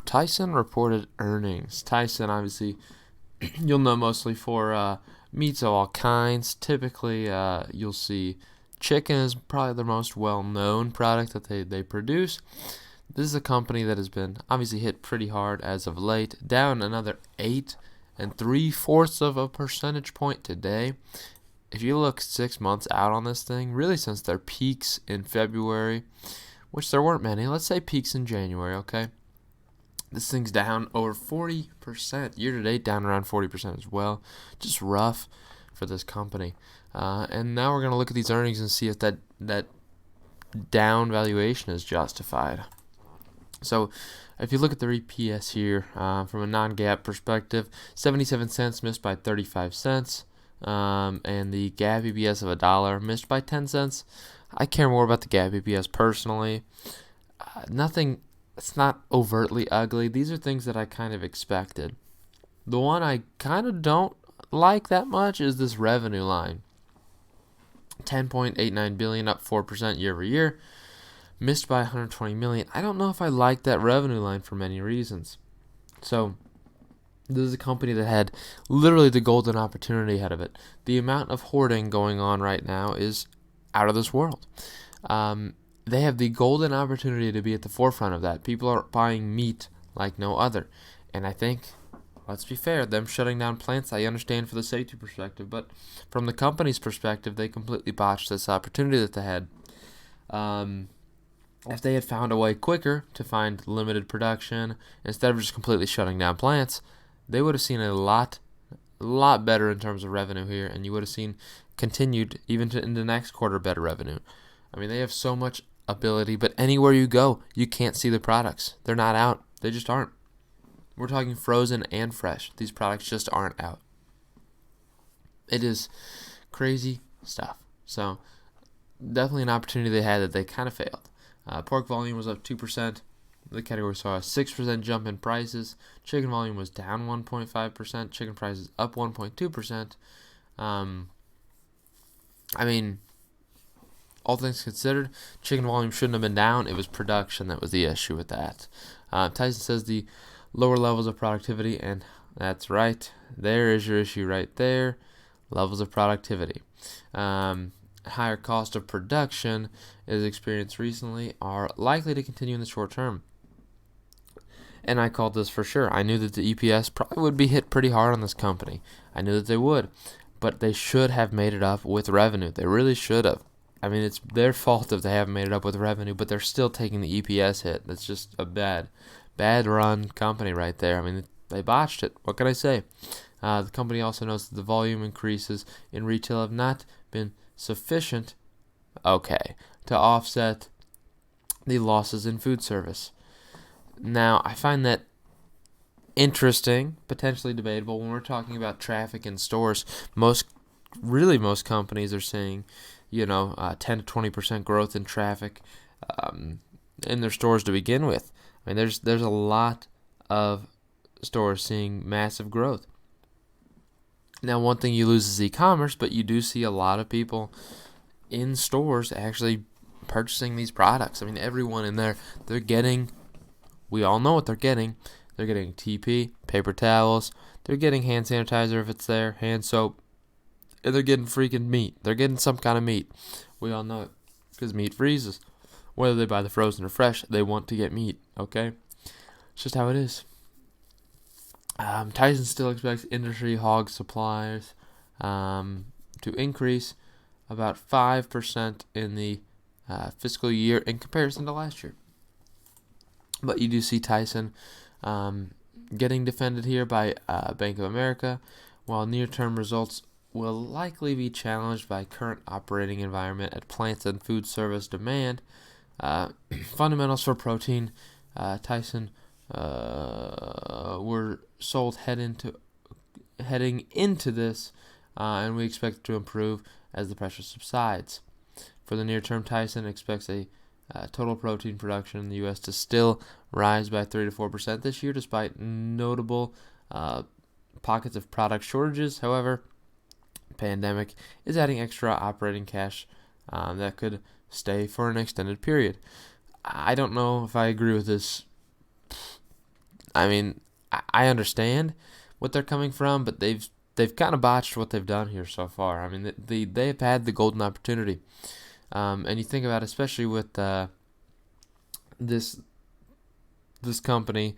Tyson reported earnings. Tyson, obviously, you'll know mostly for meats of all kinds. Typically, you'll see chicken is probably the most well-known product that they produce. This is a company that has been obviously hit pretty hard as of late, down another 8 3/4 of a percentage point today. If you look 6 months out on this thing, really since their peaks in February, which there weren't many, let's say peaks in January, okay? This thing's down over 40%. Year to date, down around 40% as well. Just rough for this company. And now we're going to look at these earnings and see if that down valuation is justified. So if you look at their EPS here from a non-GAAP perspective, 77 cents missed by 35 cents. And the GAAP EPS of $1 missed by 10 cents. I care more about the GAAP EPS personally. Nothing, it's not overtly ugly. These are things that I kind of expected. The one I kind of don't like that much is this revenue line. $10.89 billion, up 4% year over year. Missed by $120 million. I don't know if I like that revenue line for many reasons. So this is a company that had literally the golden opportunity ahead of it. The amount of hoarding going on right now is out of this world. They have the golden opportunity to be at the forefront of that. People are buying meat like no other. And I think, let's be fair, them shutting down plants, I understand for the safety perspective. But from the company's perspective, they completely botched this opportunity that they had. If they had found a way quicker to find limited production, instead of just completely shutting down plants, they would have seen a lot better in terms of revenue here, and you would have seen continued, even in the next quarter, better revenue. I mean, they have so much ability, but anywhere you go, you can't see the products. They're not out. They just aren't. We're talking frozen and fresh. These products just aren't out. It is crazy stuff. So, definitely an opportunity they had that they kind of failed. Pork volume was up 2%. The category saw a 6% jump in prices. Chicken volume was down 1.5%. Chicken prices up 1.2%. I mean, all things considered, chicken volume shouldn't have been down. It was production that was the issue with that. Tyson says the lower levels of productivity, and that's right. There is your issue right there. Levels of productivity. Higher cost of production is experienced recently are likely to continue in the short term. And I called this for sure. I knew that the EPS probably would be hit pretty hard on this company. I knew that they would. But they should have made it up with revenue. They really should have. I mean, it's their fault if they haven't made it up with revenue, but they're still taking the EPS hit. That's just a bad run company right there. I mean, they botched it. What can I say? The company also notes that the volume increases in retail have not been sufficient, to offset the losses in food service. Now, I find that interesting, potentially debatable. When we're talking about traffic in stores, most companies are saying, 10 to 20% growth in traffic in their stores to begin with. I mean, there's a lot of stores seeing massive growth. Now, one thing you lose is e-commerce, but you do see a lot of people in stores actually purchasing these products. I mean, everyone in there, we all know what they're getting. They're getting TP, paper towels. They're getting hand sanitizer if it's there, hand soap. And they're getting freaking meat. They're getting some kind of meat. We all know it because meat freezes. Whether they buy the frozen or fresh, they want to get meat, okay? It's just how it is. Tyson still expects industry hog supplies to increase about 5% in the fiscal year in comparison to last year. But you do see Tyson getting defended here by Bank of America, while near-term results will likely be challenged by current operating environment at plants and food service demand. Fundamentals for protein, Tyson were sold heading into this, and we expect it to improve as the pressure subsides. For the near term, Tyson expects a total protein production in the U.S. to still rise by 3 to 4% this year, despite notable pockets of product shortages. However, the pandemic is adding extra operating cash that could stay for an extended period. I don't know if I agree with this I mean, I understand what they're coming from, but they've kind of botched what they've done here so far. I mean, they've had the golden opportunity, and you think about it, especially with this this company.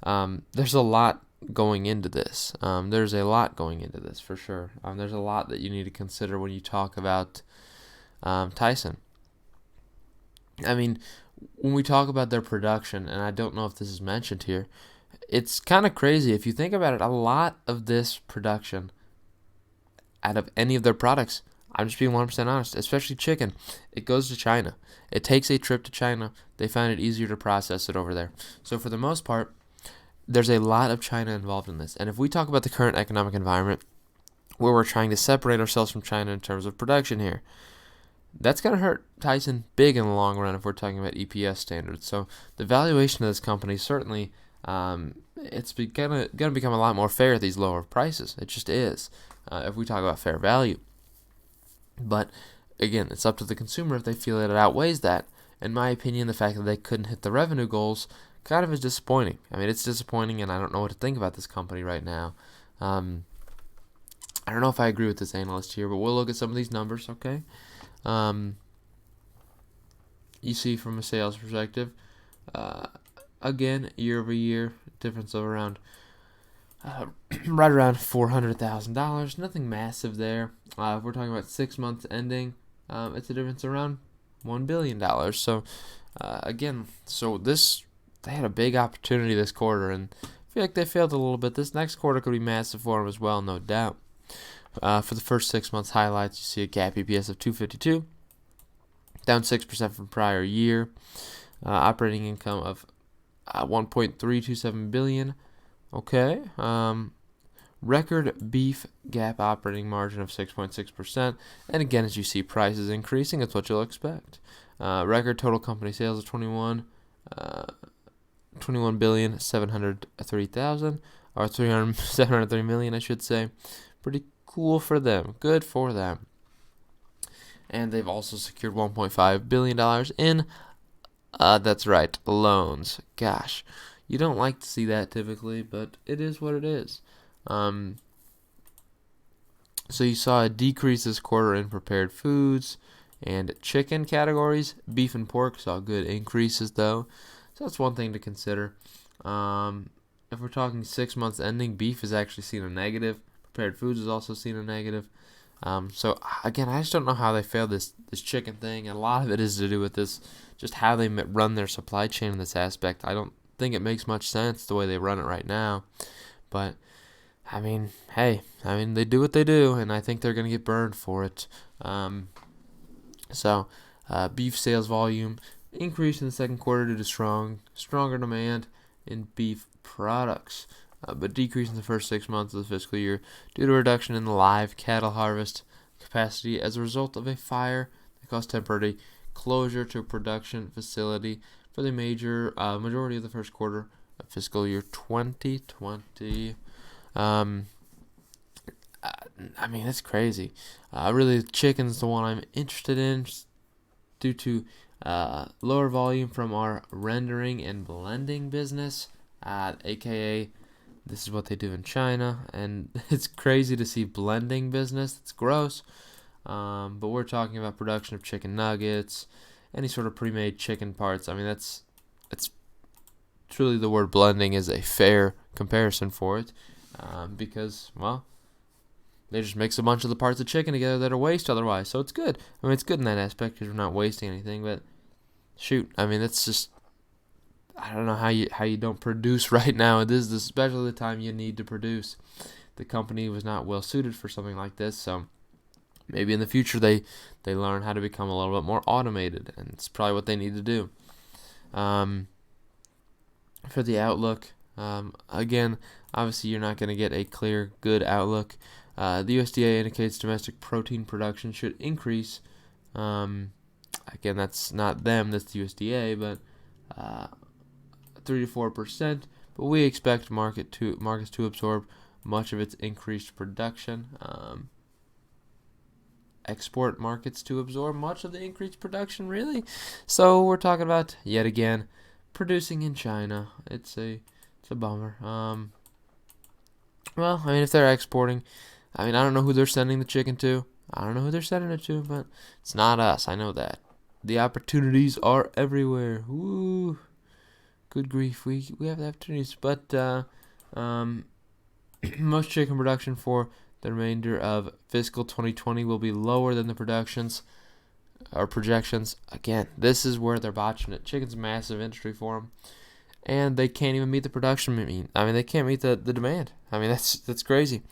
There's a lot going into this. There's a lot going into this for sure. There's a lot that you need to consider when you talk about Tyson. I mean, when we talk about their production, and I don't know if this is mentioned here, it's kind of crazy. If you think about it, a lot of this production out of any of their products, I'm just being 100% honest, especially chicken, it goes to China. It takes a trip to China. They find it easier to process it over there. So for the most part, there's a lot of China involved in this. And if we talk about the current economic environment where we're trying to separate ourselves from China in terms of production here, that's going to hurt Tyson big in the long run if we're talking about EPS standards. So the valuation of this company certainly, it's going to become a lot more fair at these lower prices. It just is, if we talk about fair value. But again, it's up to the consumer if they feel that it outweighs that. In my opinion, the fact that they couldn't hit the revenue goals kind of is disappointing. I mean, it's disappointing, and I don't know what to think about this company right now. I don't know if I agree with this analyst here, but we'll look at some of these numbers, okay? You see from a sales perspective, again, year over year, difference of around right around $400,000. Nothing massive there. If we're talking about 6 months ending, it's a difference around $1 billion. So again, they had a big opportunity this quarter, and I feel like they failed a little bit. This next quarter could be massive for them as well, no doubt. For the first 6 months highlights, you see a GAAP EPS of $2.52, down 6% from prior year. Operating income of $1.327 billion. Okay. Record beef GAAP operating margin of 6.6%. And again, as you see prices increasing, it's what you'll expect. Record total company sales of 21,703,000, or 730 million, I should say. Pretty cool for them. Good for them. And they've also secured $1.5 billion in, that's right, loans. Gosh, you don't like to see that typically, but it is what it is. So you saw a decrease this quarter in prepared foods and chicken categories. Beef and pork saw good increases though, so that's one thing to consider. If we're talking 6 months ending, beef has actually seen a negative. Prepared foods has also seen a negative. So again, I just don't know how they failed this chicken thing, and a lot of it is to do with this, just how they run their supply chain in this aspect. I don't think it makes much sense the way they run it right now, but I mean, hey, they do what they do, and I think they're gonna get burned for it. Beef sales volume increased in the second quarter due to stronger demand in beef products, but decreased in the first 6 months of the fiscal year due to a reduction in the live cattle harvest capacity as a result of a fire that caused temporary closure to a production facility for the majority of the first quarter of fiscal year 2020. It's crazy. Really, chicken's the one I'm interested in due to lower volume from our rendering and blending business, aka this is what they do in China, and it's crazy to see blending business. It's gross, but we're talking about production of chicken nuggets, any sort of pre-made chicken parts. I mean, it's truly, the word blending is a fair comparison for it, because, well, they just mix a bunch of the parts of chicken together that are waste otherwise. So it's good. I mean, it's good in that aspect because we're not wasting anything. But shoot, I mean, it's just, I don't know how you don't produce right now. This is especially the time you need to produce. The company was not well suited for something like this, so maybe in the future they learn how to become a little bit more automated, and it's probably what they need to do. For the outlook, again, obviously you're not going to get a clear, good outlook. The USDA indicates domestic protein production should increase. Again, that's not them, that's the USDA, but 3 to 4%. But we expect markets to absorb much of its increased production. Export markets to absorb much of the increased production, really. So we're talking about, yet again, producing in China. It's a It's a bummer. Well, I mean, if they're exporting, I mean, I don't know who they're sending the chicken to. I don't know who they're sending it to, but it's not us. I know that. The opportunities are everywhere. Woo! Good grief, we have the opportunities, but most chicken production for the remainder of fiscal 2020 will be lower than the projections. Again, this is where they're botching it. Chicken's a massive industry for them, and they can't even meet the production. I mean, they can't meet the demand. I mean, that's crazy.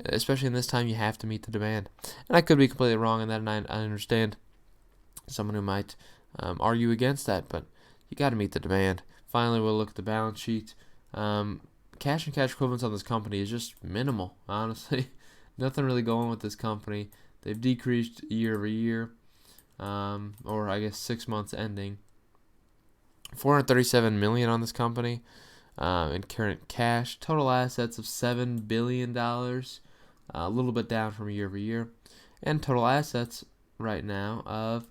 Especially in this time, you have to meet the demand. And I could be completely wrong in that, and I understand someone who might argue against that, but you got to meet the demand. Finally, we'll look at the balance sheet. Cash and cash equivalents on this company is just minimal, honestly. Nothing really going with this company. They've decreased year over year, or I guess 6 months ending. $437 million on this company in current cash. Total assets of $7 billion, a little bit down from year over year. And total assets right now of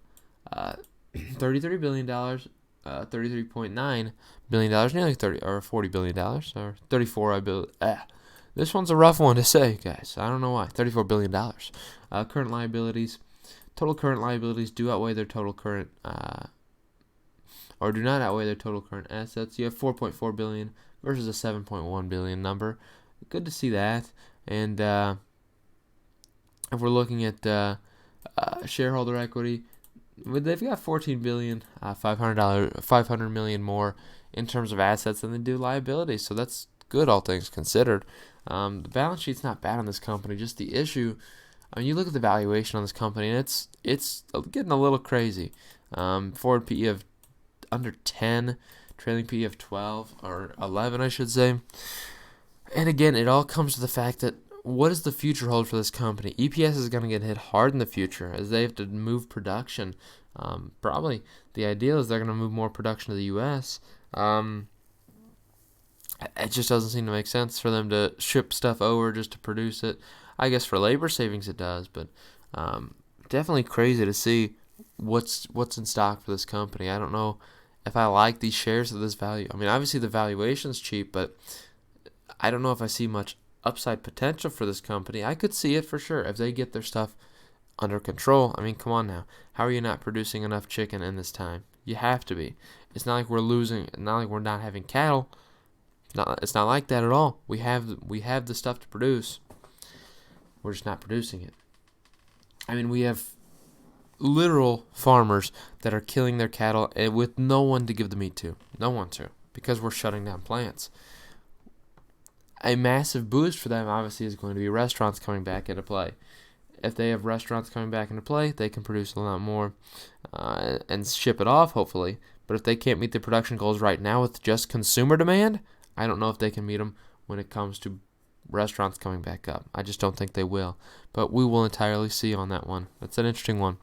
$33 billion, $33.9 billion, nearly $40 billion, or 34, I believe. This one's a rough one to say, guys. I don't know why. $34 billion. Current liabilities. Total current liabilities do outweigh their total current, or do not outweigh their total current assets. You have $4.4 billion versus a $7.1 billion number. Good to see that. And if we're looking at shareholder equity, they've got $14 billion, $500 million more in terms of assets than they do liabilities. So that's good, all things considered. The balance sheet's not bad on this company. Just the issue, I mean, you look at the valuation on this company, and it's getting a little crazy. Forward PE of under 10, trailing PE of 12 or 11, I should say. And again, it all comes to the fact that what does the future hold for this company? EPS is going to get hit hard in the future as they have to move production. Probably the ideal is they're going to move more production to the U.S. It just doesn't seem to make sense for them to ship stuff over just to produce it. I guess for labor savings it does, but definitely crazy to see what's in stock for this company. I don't know if I like these shares at this value. I mean, obviously the valuation's cheap, but I don't know if I see much upside potential for this company. I could see it for sure if they get their stuff under control. I mean, come on now. How are you not producing enough chicken in this time? You have to be. It's not like we're losing. Not like we're not having cattle. It's not like that at all. We have the stuff to produce. We're just not producing it. I mean, we have literal farmers that are killing their cattle with no one to give the meat to. No one to. Because we're shutting down plants. A massive boost for them, obviously, is going to be restaurants coming back into play. If they have restaurants coming back into play, they can produce a lot more and ship it off, hopefully. But if they can't meet the production goals right now with just consumer demand, I don't know if they can meet them when it comes to restaurants coming back up. I just don't think they will. But we will entirely see on that one. That's an interesting one.